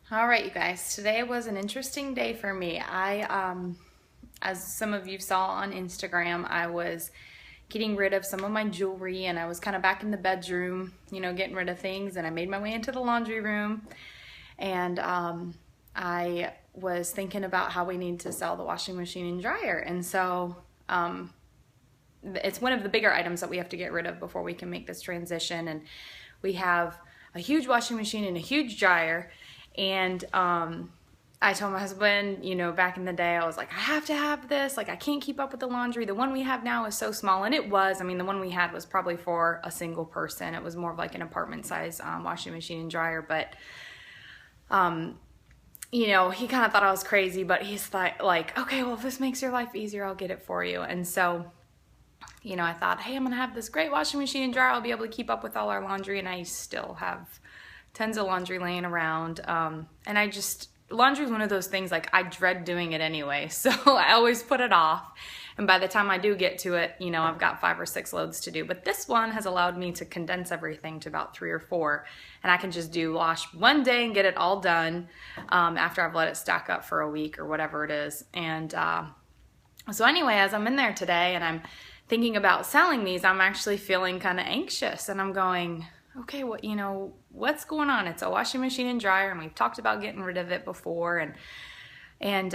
All right, you guys, today was an interesting day for me. As some of you saw on Instagram, I was getting rid of some of my jewelry and I was kind of back in the bedroom, getting rid of things, and I made my way into the laundry room and I was thinking about how we need to sell the washing machine and dryer. And so it's one of the bigger items that we have to get rid of before we can make this transition. And we have a huge washing machine and a huge dryer. And I told my husband, back in the day, I was like, I have to have this. Like, I can't keep up with the laundry. The one we have now is so small. And it was, the one we had was probably for a single person. It was more of like an apartment size washing machine and dryer. But, he kind of thought I was crazy, but he's like, okay, well, if this makes your life easier, I'll get it for you. And so, I thought, hey, I'm going to have this great washing machine and dryer. I'll be able to keep up with all our laundry. And I still have tons of laundry laying around. And laundry is one of those things, like, I dread doing it anyway. So I always put it off. And by the time I do get to it, I've got 5 or 6 loads to do. But this one has allowed me to condense everything to about 3 or 4. And I can just wash one day and get it all done after I've let it stack up for a week or whatever it is. And so anyway, as I'm in there today and I'm thinking about selling these, I'm actually feeling kind of anxious. And I'm going, okay, what's going on? It's a washing machine and dryer, and we've talked about getting rid of it before. And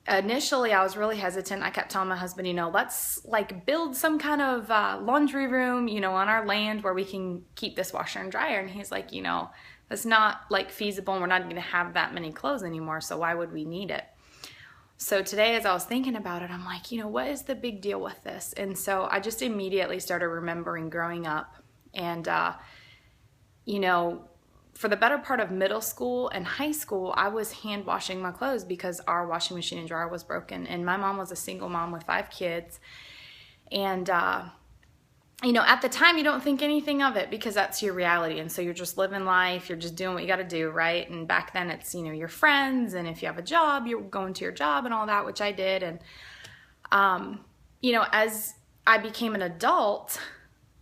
initially I was really hesitant. I kept telling my husband, let's build some kind of laundry room, on our land where we can keep this washer and dryer. And he's like, that's not feasible, and we're not going to have that many clothes anymore, so why would we need it? So today, as I was thinking about it, I'm like, what is the big deal with this? And so I just immediately started remembering growing up. And, for the better part of middle school and high school, I was hand washing my clothes because our washing machine and dryer was broken. And my mom was a single mom with 5 kids. And, at the time, you don't think anything of it because that's your reality. And so you're just living life. You're just doing what you got to do, right? And back then it's, your friends. And if you have a job, you're going to your job and all that, which I did. And, as I became an adult,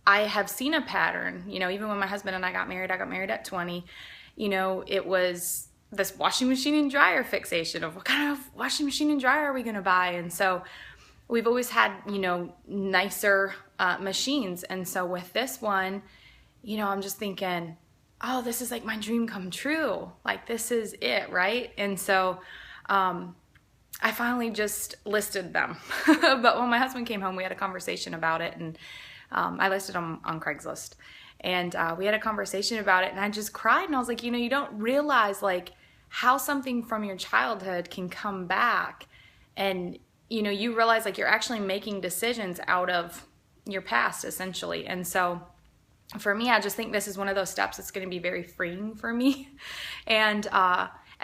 I have seen a pattern, even when my husband and I got married at 20, it was this washing machine and dryer fixation of what kind of washing machine and dryer are we going to buy? And so we've always had, nicer machines. And so with this one, I'm just thinking, oh, this is like my dream come true. Like, this is it, right? And so I finally just listed them. But when my husband came home, we had a conversation about it, and I listed them on Craigslist, and we had a conversation about it, and I just cried, and I was like, you don't realize how something from your childhood can come back, and you realize you're actually making decisions out of your past, essentially. And so for me, I just think this is one of those steps that's going to be very freeing for me, and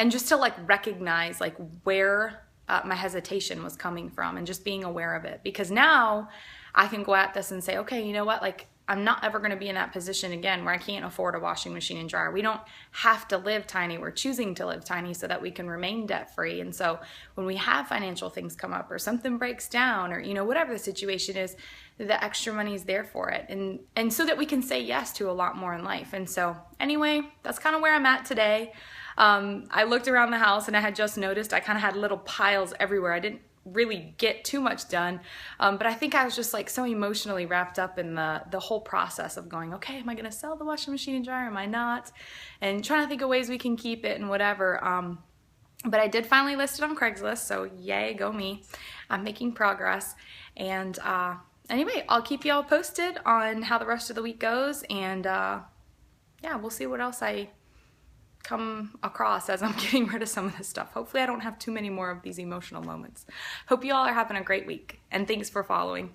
just to recognize where my hesitation was coming from, and just being aware of it, because now I can go at this and say, okay, you know what, I'm not ever going to be in that position again where I can't afford a washing machine and dryer. We don't have to live tiny. We're choosing to live tiny so that we can remain debt free. And so when we have financial things come up, or something breaks down, or whatever the situation is, the extra money is there for it, and so that we can say yes to a lot more in life. And so anyway, that's kind of where I'm at today. I looked around the house and I had just noticed I kind of had little piles everywhere. I didn't really get too much done, but I think I was just so emotionally wrapped up in the whole process of going, okay, am I going to sell the washing machine and dryer? Am I not? And trying to think of ways we can keep it and whatever. But I did finally list it on Craigslist, so yay, go me. I'm making progress. And anyway, I'll keep you all posted on how the rest of the week goes, and yeah, we'll see what else I come across as I'm getting rid of some of this stuff. Hopefully I don't have too many more of these emotional moments. Hope you all are having a great week, and thanks for following.